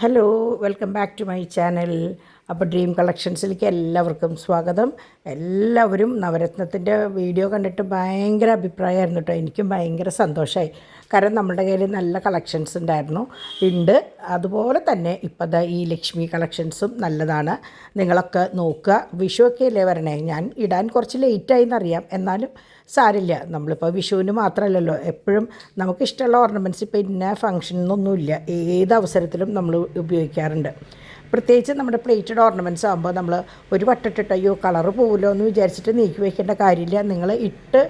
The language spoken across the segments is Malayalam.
Hello, welcome back to my channel. അപ്പോൾ ഡ്രീം കളക്ഷൻസിലേക്ക് എല്ലാവർക്കും സ്വാഗതം. എല്ലാവരും നവരത്നത്തിൻ്റെ വീഡിയോ കണ്ടിട്ട് ഭയങ്കര അഭിപ്രായമായിരുന്നു കേട്ടോ. എനിക്കും ഭയങ്കര സന്തോഷമായി. കാരണം നമ്മുടെ കയ്യിൽ നല്ല കളക്ഷൻസ് ഉണ്ട്. അതുപോലെ തന്നെ ഇപ്പോൾ ദാ ഈ ലക്ഷ്മി കളക്ഷൻസും നല്ലതാണ്. നിങ്ങളൊക്കെ നോക്കുക. വിഷുവൊക്കെ അല്ലേ വരണേ. ഞാൻ ഇടാൻ കുറച്ച് ലേറ്റായി എന്നറിയാം, എന്നാലും സാരില്ല. നമ്മളിപ്പോൾ വിഷുവിന് മാത്രമല്ലല്ലോ, എപ്പോഴും നമുക്കിഷ്ടമുള്ള ഓർണമെൻറ്റ്സ് ഇപ്പോൾ ഇന്ന ഫംഗ്ഷനൊന്നുമില്ല, ഏത് അവസരത്തിലും നമ്മൾ ഉപയോഗിക്കാറുണ്ട്. പ്രത്യേകിച്ച് നമ്മുടെ പ്ലേറ്റഡ് ഓർണമെൻറ്റ്സ് ആകുമ്പോൾ നമ്മൾ ഒരു വട്ടിട്ടിട്ട് അയ്യോ കളറ് പോകില്ലോ എന്ന് വിചാരിച്ചിട്ട് നീക്കി വയ്ക്കേണ്ട കാര്യമില്ല. നിങ്ങൾ ഇട്ട്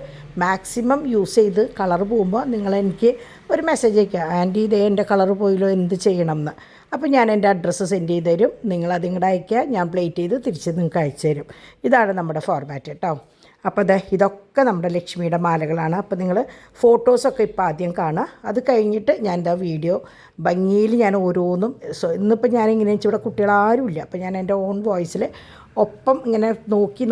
മാക്സിമം യൂസ് ചെയ്ത് കളറ് പോകുമ്പോൾ നിങ്ങളെനിക്ക് ഒരു മെസ്സേജ് അയക്കുക, ആൻറ്റി ഇതേ എൻ്റെ കളറ് പോയില്ലോ, എന്ത് ചെയ്യണം എന്ന്. അപ്പോൾ ഞാൻ എൻ്റെ അഡ്രസ്സ് സെൻഡ് ചെയ്ത് തരും. നിങ്ങളത് ഇങ്ങോട്ട് അയക്കുക, ഞാൻ പ്ലേറ്റ് ചെയ്ത് തിരിച്ച് നിങ്ങൾക്ക് അയച്ചു തരും. ഇതാണ് നമ്മുടെ ഫോർമാറ്റ് കേട്ടോ. അപ്പോൾ ഇതൊക്കെ നമ്മുടെ ലക്ഷ്മിയുടെ മാലകളാണ്. അപ്പോൾ നിങ്ങൾ ഫോട്ടോസൊക്കെ ഇപ്പോൾ ആദ്യം കാണുക. അത് കഴിഞ്ഞിട്ട് ഞാൻ എന്താ വീഡിയോ ഭംഗിയിൽ ഞാൻ ഓരോന്നും ഇന്നിപ്പോൾ ഞാനിങ്ങനെ ഇവിടെ കുട്ടികളാരുമില്ല, അപ്പോൾ ഞാൻ എൻ്റെ ഓൺ വോയിസിൽ ഒപ്പം ഇങ്ങനെ നോക്കി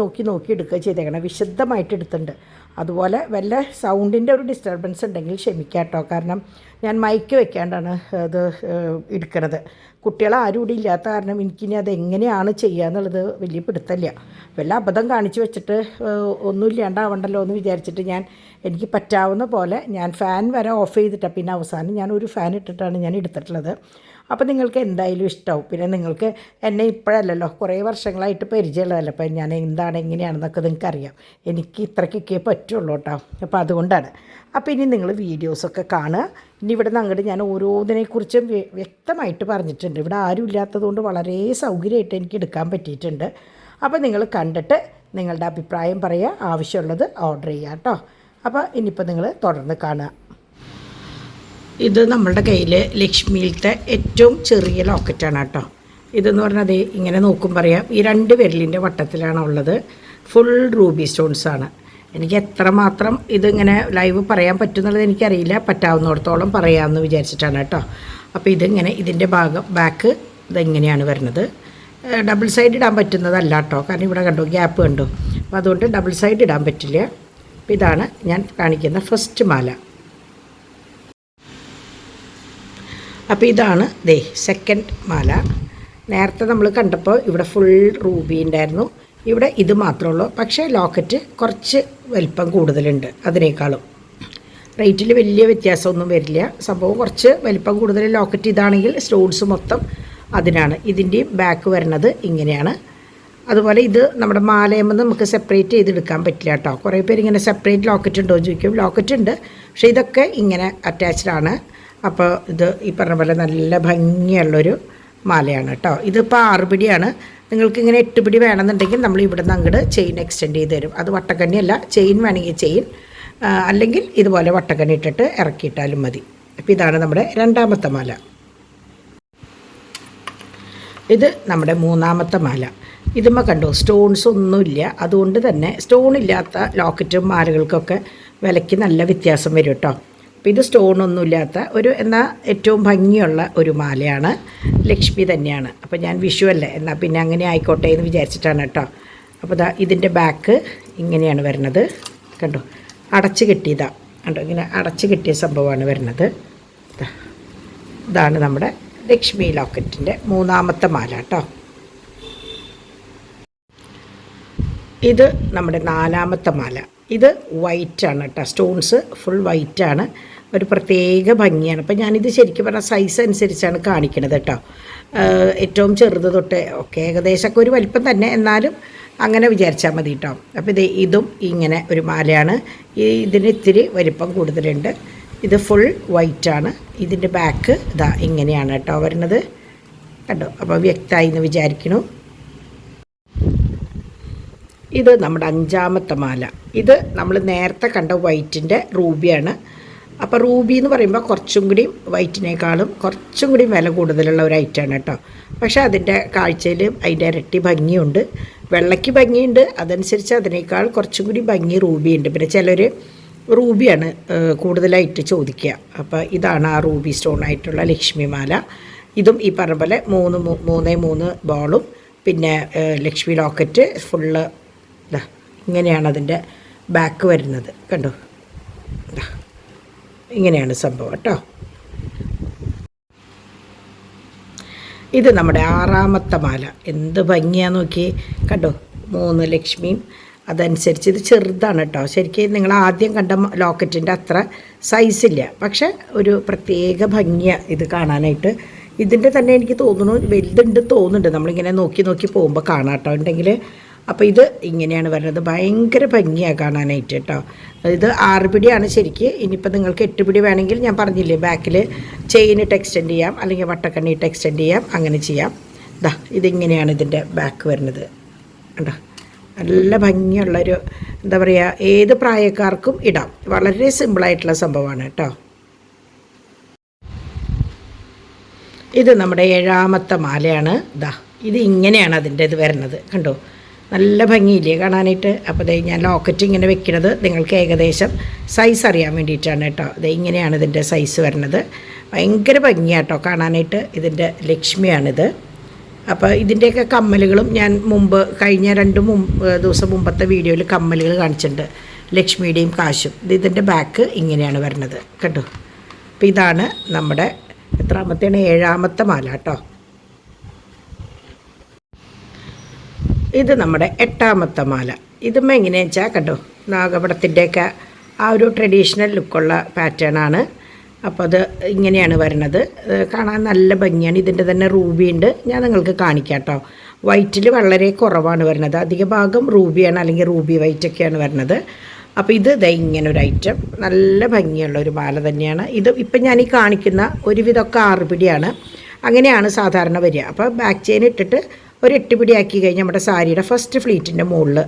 എടുക്കുക ചെയ്തേക്കണം. വിശദമായിട്ട് എടുത്തിട്ടുണ്ട്. അതുപോലെ വല്ല സൗണ്ടിൻ്റെ ഒരു ഡിസ്റ്റർബൻസ് ഉണ്ടെങ്കിൽ ക്ഷമിക്കാം കേട്ടോ. കാരണം ഞാൻ മൈക്ക് വെക്കാണ്ടാണ് അത് എടുക്കുന്നത്. കുട്ടികളാരും ഇവിടെ ഇല്ലാത്ത കാരണം എനിക്കിനി അതെങ്ങനെയാണ് ചെയ്യുക എന്നുള്ളത് വലിയ പിടുത്തമില്ല. വല്ല അബദ്ധം കാണിച്ച് വെച്ചിട്ട് ഒന്നും ഇല്ലാണ്ടാവണ്ടല്ലോ എന്ന് വിചാരിച്ചിട്ട് എനിക്ക് പറ്റാവുന്ന പോലെ ഞാൻ ഫാൻ വരെ ഓഫ് ചെയ്തിട്ടാണ് പിന്നെ അവസാനം ഞാൻ ഒരു ഫാൻ ഇട്ടിട്ടാണ് ഞാൻ എടുത്തിട്ടുള്ളത്. അപ്പോൾ നിങ്ങൾക്ക് എന്തായാലും ഇഷ്ടമാവും. പിന്നെ നിങ്ങൾക്ക് എന്നെ ഇപ്പോഴല്ലല്ലോ, കുറേ വർഷങ്ങളായിട്ട് പരിചയമുള്ളതല്ലോ. അപ്പോൾ ഞാൻ എന്താണ് എങ്ങനെയാണെന്നൊക്കെ നിങ്ങൾക്കറിയാം. എനിക്ക് ഇത്രയ്ക്കൊക്കെ പറ്റുള്ളൂ കേട്ടോ. അപ്പോൾ അതുകൊണ്ടാണ്. അപ്പോൾ ഇനി നിങ്ങൾ വീഡിയോസൊക്കെ കാണുക. ഇനി ഇവിടെ നിന്ന് അങ്ങോട്ട് ഞാൻ ഓരോന്നിനെക്കുറിച്ചും വ്യക്തമായിട്ട് പറഞ്ഞിട്ടുണ്ട്. ഇവിടെ ആരും ഇല്ലാത്തതുകൊണ്ട് വളരെ സൗകര്യമായിട്ട് എനിക്ക് എടുക്കാൻ പറ്റിയിട്ടുണ്ട്. അപ്പോൾ നിങ്ങൾ കണ്ടിട്ട് നിങ്ങളുടെ അഭിപ്രായം പറയുക, ആവശ്യമുള്ളത് ഓർഡർ ചെയ്യുക കേട്ടോ. അപ്പോൾ ഇനിയിപ്പോൾ നിങ്ങൾ തുടർന്ന് കാണുക. ഇത് നമ്മളുടെ കയ്യിൽ ലക്ഷ്മിയിലത്തെ ഏറ്റവും ചെറിയ ലോക്കറ്റാണ് കേട്ടോ. ഇതെന്ന് പറഞ്ഞാൽ ഇങ്ങനെ നോക്കും പറയാം, ഈ 2 വിരലിൻ്റെ വട്ടത്തിലാണ് ഉള്ളത്. ഫുൾ റൂബി സ്റ്റോൺസാണ്. എനിക്ക് എത്രമാത്രം ഇതിങ്ങനെ ലൈവ് പറയാൻ പറ്റുന്നുള്ളത് എനിക്കറിയില്ല. പറ്റാവുന്നിടത്തോളം പറയാമെന്ന് വിചാരിച്ചിട്ടാണ് കേട്ടോ. അപ്പോൾ ഇതിങ്ങനെ ഇതിൻ്റെ ബാക്ക് ഇതെങ്ങനെയാണ് വരുന്നത്. ഡബിൾ സൈഡ് ഇടാൻ പറ്റുന്നതല്ല കേട്ടോ, കാരണം ഇവിടെ കണ്ടോ ഗ്യാപ്പ് കണ്ടോ. അപ്പോൾ അതുകൊണ്ട് ഡബിൾ സൈഡ് ഇടാൻ പറ്റില്ല. അപ്പോൾ ഇതാണ് ഞാൻ കാണിക്കുന്ന ഫസ്റ്റ് മാല. അപ്പോൾ ഇതാണ് സെക്കൻഡ് മാല. നേരത്തെ നമ്മൾ കണ്ടപ്പോൾ ഇവിടെ ഫുൾ റൂബി ഉണ്ടായിരുന്നു. ഇവിടെ ഇത് മാത്രമേ ഉള്ളൂ. പക്ഷേ ലോക്കറ്റ് കുറച്ച് വലിപ്പം കൂടുതലുണ്ട്. അതിനേക്കാളും റേറ്റിൽ വലിയ വ്യത്യാസമൊന്നും വരില്ല. സംഭവം കുറച്ച് വലിപ്പം കൂടുതൽ ലോക്കറ്റ് ഇതാണെങ്കിൽ സ്റ്റോൺസ് മൊത്തം അതിനാണ്. ഇതിൻ്റെയും ബാക്ക് വരുന്നത് ഇങ്ങനെയാണ്. അതുപോലെ ഇത് നമ്മുടെ മാലയമ്മ നമുക്ക് സെപ്പറേറ്റ് ചെയ്തെടുക്കാൻ പറ്റില്ല കേട്ടോ. കുറേ പേര് ഇങ്ങനെ സെപ്പറേറ്റ് ലോക്കറ്റ് ഉണ്ടോ എന്ന് ചോദിക്കും. ലോക്കറ്റ് ഉണ്ട്, പക്ഷേ ഇതൊക്കെ ഇങ്ങനെ അറ്റാച്ച്ഡാണ്. അപ്പോൾ ഇത് ഈ പറഞ്ഞ പോലെ നല്ല ഭംഗിയുള്ളൊരു മാലയാണ് കേട്ടോ. ഇതിപ്പോൾ 6 പിടിയാണ്. നിങ്ങൾക്കിങ്ങനെ 8 പിടി വേണമെന്നുണ്ടെങ്കിൽ നമ്മൾ ഇവിടെ നിന്ന് അങ്ങോട്ട് ചെയിൻ എക്സ്റ്റെൻഡ് ചെയ്ത് തരും. അത് വട്ടക്കണ്ണിയല്ല, ചെയിൻ വേണമെങ്കിൽ ചെയിൻ, അല്ലെങ്കിൽ ഇതുപോലെ വട്ടക്കണ്ണി ഇട്ടിട്ട് ഇറക്കിയിട്ടാലും മതി. അപ്പോൾ ഇതാണ് നമ്മുടെ രണ്ടാമത്തെ മാല. ഇത് നമ്മുടെ മൂന്നാമത്തെ മാല. ഇതുമ്മ കണ്ടോ സ്റ്റോൺസ് ഒന്നുമില്ല. അതുകൊണ്ട് തന്നെ സ്റ്റോൺ ഇല്ലാത്ത ലോക്കറ്റും മാലകൾക്കൊക്കെ വിലയ്ക്ക് നല്ല വ്യത്യാസം വരും കേട്ടോ. അപ്പോൾ ഇത് സ്റ്റോണൊന്നുമില്ലാത്ത എന്നാൽ ഏറ്റവും ഭംഗിയുള്ള ഒരു മാലയാണ്. ലക്ഷ്മി തന്നെയാണ്. അപ്പോൾ ഞാൻ വിഷു അല്ലേ, എന്നാൽ പിന്നെ അങ്ങനെ ആയിക്കോട്ടെ എന്ന് വിചാരിച്ചിട്ടാണ് കേട്ടോ. അപ്പോൾ ഇതിൻ്റെ ബാക്ക് ഇങ്ങനെയാണ് വരുന്നത്. കണ്ടോ അടച്ച് കെട്ടിയതാണ് കണ്ടോ, ഇങ്ങനെ അടച്ച് കെട്ടിയ സംഭവമാണ് വരുന്നത്. ഇതാണ് നമ്മുടെ ലക്ഷ്മി ലോക്കറ്റിൻ്റെ മൂന്നാമത്തെ മാല കേട്ടോ. ഇത് നമ്മുടെ 4ാമത്തെ മാല. ഇത് വൈറ്റാണ് കേട്ടോ. സ്റ്റോൺസ് ഫുൾ വൈറ്റാണ്. ഒരു പ്രത്യേക ഭംഗിയാണ്. അപ്പോൾ ഞാനിത് ശരിക്കും പറഞ്ഞാൽ സൈസ് അനുസരിച്ചാണ് കാണിക്കണത് കേട്ടോ. ഏറ്റവും ചെറുത് തൊട്ട് ഒക്കെ ഏകദേശമൊക്കെ ഒരു വലിപ്പം തന്നെ, എന്നാലും അങ്ങനെ വിചാരിച്ചാൽ മതി കേട്ടോ. അപ്പോൾ ഇതും ഇങ്ങനെ ഒരു മാലയാണ്. ഇതിന് ഇത്തിരി വലിപ്പം കൂടുതലുണ്ട്. ഇത് ഫുൾ വൈറ്റാണ്. ഇതിൻ്റെ ബാക്ക് ഇങ്ങനെയാണ് കേട്ടോ വരുന്നത്. കണ്ടോ, അപ്പോൾ വ്യക്തമായി എന്ന് വിചാരിക്കുന്നു. ഇത് നമ്മുടെ 5ാമത്തെ മാല. ഇത് നമ്മൾ നേരത്തെ കണ്ട വൈറ്റിൻ്റെ റൂബിയാണ്. അപ്പോൾ റൂബി എന്ന് പറയുമ്പോൾ കുറച്ചും കൂടി വൈറ്റിനേക്കാളും കുറച്ചും കൂടി വില കൂടുതലുള്ള ഒരു ഐറ്റമാണ് കേട്ടോ. പക്ഷേ അതിൻ്റെ കാഴ്ചയിൽ അതിൻ്റെ ഇരട്ടി ഭംഗിയുണ്ട്. വെള്ളയ്ക്ക് ഭംഗിയുണ്ട്, അതനുസരിച്ച് അതിനേക്കാൾ കുറച്ചും കൂടി ഭംഗി റൂബിയുണ്ട്. പിന്നെ ചിലർ റൂബിയാണ് കൂടുതലായിട്ട് ചോദിക്കുക. അപ്പോൾ ഇതാണ് ആ റൂബി സ്റ്റോണായിട്ടുള്ള ലക്ഷ്മി മാല. ഇതും ഈ പറഞ്ഞ പോലെ 3 ബോളും പിന്നെ ലക്ഷ്മി ലോക്കറ്റ് ഫുള്ള് ഇങ്ങനെയാണ് അതിൻ്റെ ബാക്ക് വരുന്നത്. കണ്ടോ, ഇങ്ങനെയാണ് സംഭവം കേട്ടോ. ഇത് നമ്മുടെ 6ാമത്തെ മാല. എന്ത് ഭംഗിയാന്ന് നോക്കി, കണ്ടോ, 3 ലക്ഷ്മിയും. അതനുസരിച്ച് ഇത് ചെറുതാണ് കേട്ടോ. ശരിക്കും നിങ്ങൾ ആദ്യം കണ്ട ലോക്കറ്റിൻ്റെ അത്ര സൈസില്ല, പക്ഷെ ഒരു പ്രത്യേക ഭംഗിയാണ് ഇത് കാണാനായിട്ട്. ഇതിൻ്റെ തന്നെ എനിക്ക് തോന്നുന്നു വലുതുണ്ട് തോന്നുന്നുണ്ട്, നമ്മളിങ്ങനെ നോക്കി നോക്കി പോകുമ്പോൾ കാണാം കേട്ടോ ഉണ്ടെങ്കിൽ. അപ്പോൾ ഇത് ഇങ്ങനെയാണ് വരുന്നത്. ഭയങ്കര ഭംഗിയാണ് കാണാനായിട്ട് കേട്ടോ. ഇത് 6 പിടിയാണ് ശരിക്ക്. ഇനിയിപ്പോൾ നിങ്ങൾക്ക് 8 പിടി വേണമെങ്കിൽ ഞാൻ പറഞ്ഞില്ലേ, ബാക്കിൽ ചെയിനിട്ട് എക്സ്റ്റെൻഡ് ചെയ്യാം, അല്ലെങ്കിൽ വട്ടക്കണ്ണിയിട്ട് എക്സ്റ്റെൻഡ് ചെയ്യാം, അങ്ങനെ ചെയ്യാം. ദാ ഇതിങ്ങനെയാണ് ഇതിൻ്റെ ബാക്ക് വരുന്നത് കണ്ടോ. നല്ല ഭംഗിയുള്ളൊരു, എന്താ പറയുക, ഏത് പ്രായക്കാർക്കും ഇടാം. വളരെ സിമ്പിളായിട്ടുള്ള സംഭവമാണ് കേട്ടോ. ഇത് നമ്മുടെ 7ാമത്തെ മാലയാണ്. ദാ ഇത് ഇങ്ങനെയാണ് അതിൻ്റെ ഇത് വരുന്നത് കണ്ടോ. നല്ല ഭംഗിയില്ലേ കാണാനായിട്ട്. അപ്പോൾ ദേ ഞാൻ ലോക്കറ്റ് ഇങ്ങനെ വെക്കുന്നത് നിങ്ങൾക്ക് ഏകദേശം സൈസ് അറിയാൻ വേണ്ടിയിട്ടാണ് കേട്ടോ. ഇത് ഇങ്ങനെയാണ് ഇതിൻ്റെ സൈസ് വരുന്നത്. ഭയങ്കര ഭംഗിയാണ് കേട്ടോ കാണാനായിട്ട്. ഇതിൻ്റെ ലക്ഷ്മിയാണിത്. അപ്പോൾ ഇതിൻ്റെയൊക്കെ കമ്മലുകളും ഞാൻ കഴിഞ്ഞ 2 ദിവസം മുമ്പത്തെ വീഡിയോയിൽ കമ്മലുകൾ കാണിച്ചിട്ടുണ്ട്, ലക്ഷ്മിയുടെയും കാശും. ഇതിൻ്റെ ബാക്ക് ഇങ്ങനെയാണ് വരുന്നത് കേട്ടോ. അപ്പോൾ ഇതാണ് നമ്മുടെ എത്രാമത്തെയാണ്, 7ാമത്തെ മാല കേട്ടോ. ഇത് നമ്മുടെ 8ാമത്തെ മാല. ഇതും എങ്ങനെയാണെന്ന് വെച്ചാൽ കണ്ടോ, നാഗപടത്തിൻ്റെയൊക്കെ ആ ഒരു ട്രഡീഷണൽ ലുക്കുള്ള പാറ്റേണാണ്. അപ്പോൾ അത് ഇങ്ങനെയാണ് വരുന്നത്. കാണാൻ നല്ല ഭംഗിയാണ്. ഇതിൻ്റെ തന്നെ റൂബി ഉണ്ട്, ഞാൻ നിങ്ങൾക്ക് കാണിക്കാം കേട്ടോ. വൈറ്റിൽ വളരെ കുറവാണ് വരുന്നത്, അധിക ഭാഗം റൂബിയാണ്, അല്ലെങ്കിൽ റൂബി വൈറ്റൊക്കെയാണ് വരുന്നത്. അപ്പോൾ ഇത് ഇങ്ങനെ ഒരു ഐറ്റം, നല്ല ഭംഗിയുള്ള ഒരു മാല തന്നെയാണ് ഇത്. ഇപ്പം ഞാൻ ഈ കാണിക്കുന്ന ഒരുവിധമൊക്കെ 6 പിടിയാണ്, അങ്ങനെയാണ് സാധാരണ വരിക. അപ്പോൾ ബാക്ക് ചെയിൻ ഇട്ടിട്ട് ഒരു 8 പിടി ആക്കി കഴിഞ്ഞാൽ നമ്മുടെ സാരിയുടെ ഫസ്റ്റ് ഫ്ലീറ്റിൻ്റെ മുകളിൽ